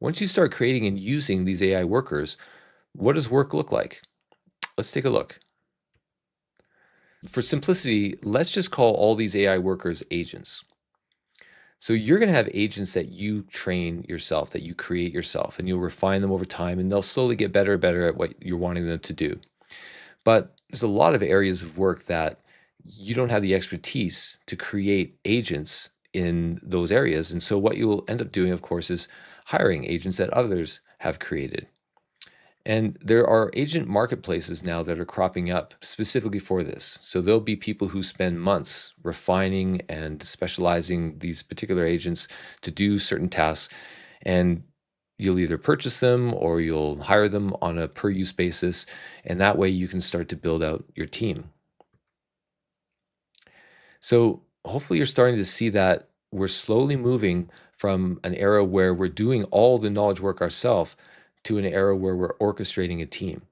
Once you start creating and using these AI workers, what does work look like? Let's take a look. For simplicity, let's just call all these AI workers agents. So you're going to have agents that you train yourself, that you create yourself, and you'll refine them over time, and they'll slowly get better and better at what you're wanting them to do. But there's a lot of areas of work that you don't have the expertise to create agents in those areas. And so what you'll end up doing, of course, is hiring agents that others have created. And there are agent marketplaces now that are cropping up specifically for this. So there'll be people who spend months refining and specializing these particular agents to do certain tasks. And you'll either purchase them or you'll hire them on a per use basis. And that way you can start to build out your team. So hopefully you're starting to see that we're slowly moving from an era where we're doing all the knowledge work ourselves to an era where we're orchestrating a team.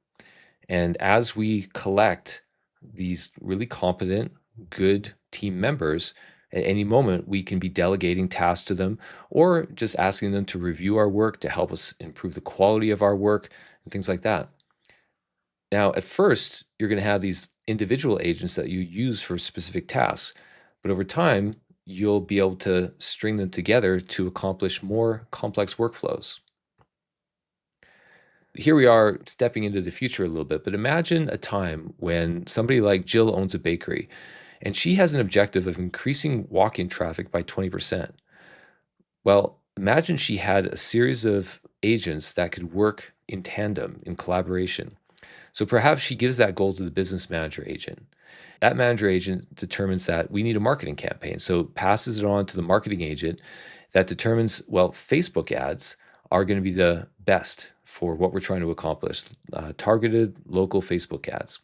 And as we collect these really competent, good team members, at any moment, we can be delegating tasks to them or just asking them to review our work to help us improve the quality of our work and things like that. Now, at first, you're going to have these individual agents that you use for specific tasks, but over time, you'll be able to string them together to accomplish more complex workflows. Here we are stepping into the future a little bit, but imagine a time when somebody like Jill owns a bakery and she has an objective of increasing walk in traffic by 20%. Well, imagine she had a series of agents that could work in tandem, in collaboration. So perhaps she gives that goal to the business manager agent. That manager agent determines that we need a marketing campaign. So passes it on to the marketing agent that determines, well, Facebook ads are going to be the best for what we're trying to accomplish, targeted local Facebook ads.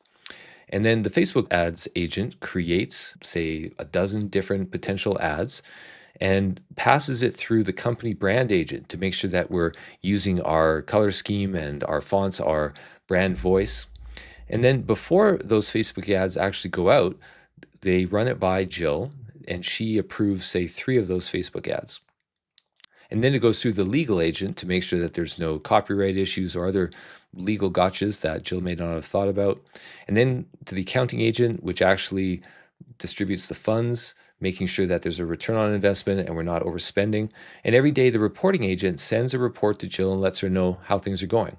And then the Facebook ads agent creates, say, a dozen different potential ads and passes it through the company brand agent to make sure that we're using our color scheme and our fonts, our brand voice. And then before those Facebook ads actually go out, they run it by Jill and she approves, say, three of those Facebook ads. And then it goes through the legal agent to make sure that there's no copyright issues or other legal gotchas that Jill may not have thought about. And then to the accounting agent, which actually distributes the funds, making sure that there's a return on investment and we're not overspending. And every day, the reporting agent sends a report to Jill and lets her know how things are going.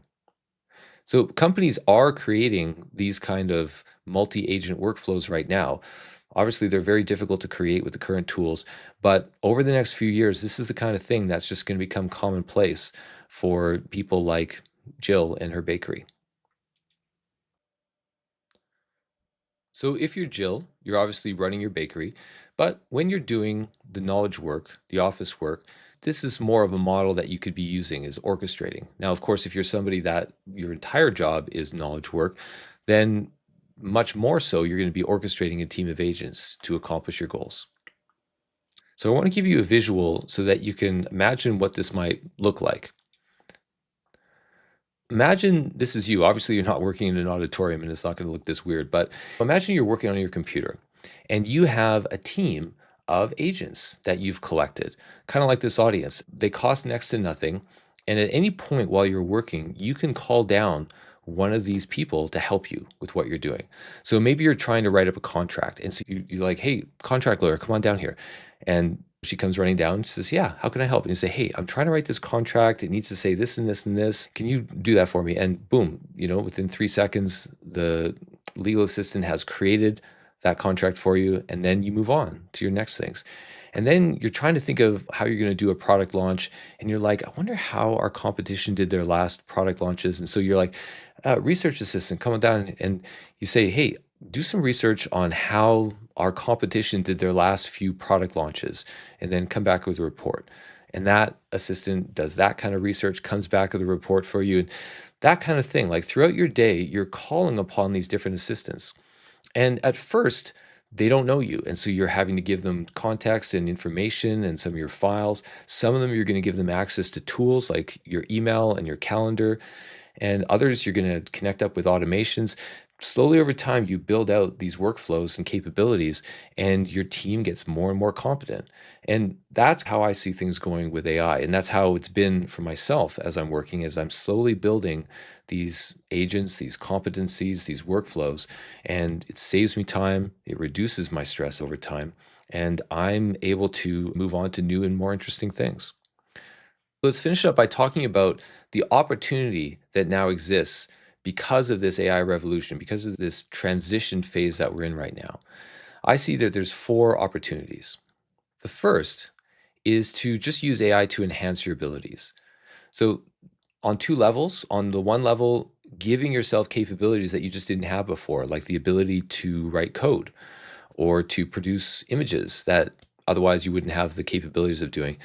So companies are creating these kind of multi-agent workflows right now. Obviously, they're very difficult to create with the current tools, but over the next few years, this is the kind of thing that's just going to become commonplace for people like Jill and her bakery. So if you're Jill, you're obviously running your bakery, but when you're doing the knowledge work, the office work, this is more of a model that you could be using is orchestrating. Now, of course, if you're somebody that your entire job is knowledge work, then much more so, you're going to be orchestrating a team of agents to accomplish your goals. So I want to give you a visual so that you can imagine what this might look like. Imagine this is you. Obviously, you're not working in an auditorium and it's not going to look this weird, but imagine you're working on your computer and you have a team of agents that you've collected, kind of like this audience. They cost next to nothing. And at any point while you're working, you can call down one of these people to help you with what you're doing. So maybe you're trying to write up a contract. And so you're like, hey, contract lawyer, come on down here. And she comes running down. She says, yeah, how can I help? And you say, hey, I'm trying to write this contract. It needs to say this and this and this. Can you do that for me? And boom, within 3 seconds, the legal assistant has created that contract for you. And then you move on to your next things. And then you're trying to think of how you're going to do a product launch. And you're like, I wonder how our competition did their last product launches. And so you're like, research assistant, come on down. And you say, hey, do some research on how our competition did their last few product launches and then come back with a report. And that assistant does that kind of research, comes back with a report for you, and that kind of thing. Like throughout your day, you're calling upon these different assistants. And at first, they don't know you. And so you're having to give them context and information and some of your files. Some of them, you're going to give them access to tools like your email and your calendar. And others, you're going to connect up with automations. Slowly over time, you build out these workflows and capabilities, and your team gets more and more competent. And that's how I see things going with AI. And that's how it's been for myself as I'm working, as I'm slowly building these agents, these competencies, these workflows. And it saves me time, it reduces my stress over time, and I'm able to move on to new and more interesting things. Let's finish up by talking about the opportunity that now exists because of this AI revolution, because of this transition phase that we're in right now. I see that there's four opportunities. The first is to just use AI to enhance your abilities. So, on two levels, on the one level, giving yourself capabilities that you just didn't have before, like the ability to write code or to produce images that otherwise you wouldn't have the capabilities of doing.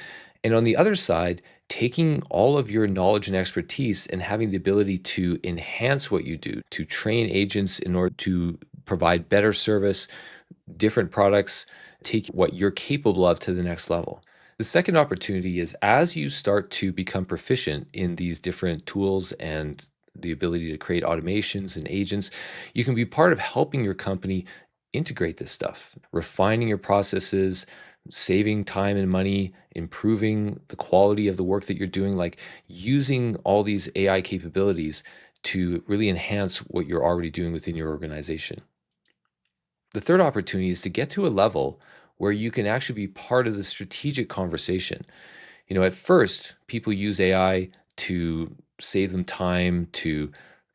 And on the other side, taking all of your knowledge and expertise and having the ability to enhance what you do, to train agents in order to provide better service, different products, take what you're capable of to the next level. The second opportunity is as you start to become proficient in these different tools and the ability to create automations and agents, you can be part of helping your company integrate this stuff, refining your processes, saving time and money, improving the quality of the work that you're doing, like using all these AI capabilities to really enhance what you're already doing within your organization. The third opportunity is to get to a level where you can actually be part of the strategic conversation. At first, people use AI to save them time, to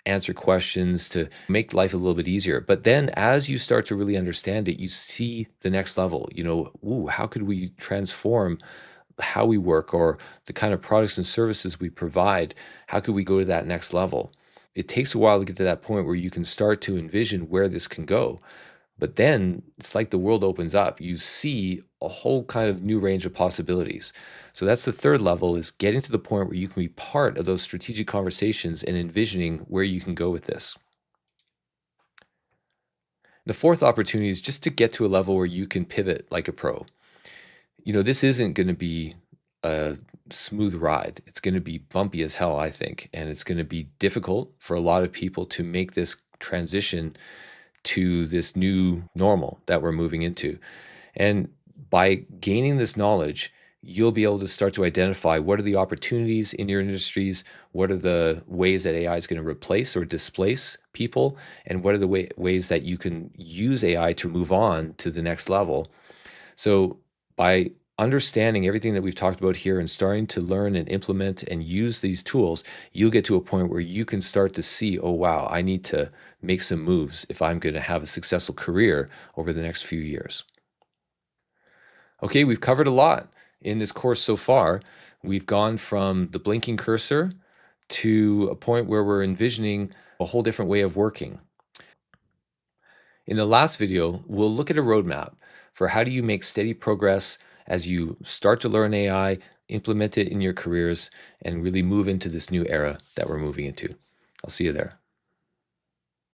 answer questions, to make life a little bit easier. But then as you start to really understand it, you see the next level. Ooh, how could we transform how we work or the kind of products and services we provide? How could we go to that next level? It takes a while to get to that point where you can start to envision where this can go. But then it's like the world opens up. You see a whole kind of new range of possibilities. So that's the third level, is getting to the point where you can be part of those strategic conversations and envisioning where you can go with this. The fourth opportunity is just to get to a level where you can pivot like a pro. This isn't going to be a smooth ride. It's going to be bumpy as hell, I think. And it's going to be difficult for a lot of people to make this transition to this new normal that we're moving into. And by gaining this knowledge, you'll be able to start to identify what are the opportunities in your industries, what are the ways that AI is going to replace or displace people, and what are the ways that you can use AI to move on to the next level. So, by understanding everything that we've talked about here and starting to learn and implement and use these tools, you'll get to a point where you can start to see, oh, wow, I need to make some moves if I'm going to have a successful career over the next few years. Okay, we've covered a lot in this course so far. We've gone from the blinking cursor to a point where we're envisioning a whole different way of working. In the last video, we'll look at a roadmap for how do you make steady progress as you start to learn AI, implement it in your careers, and really move into this new era that we're moving into. I'll see you there.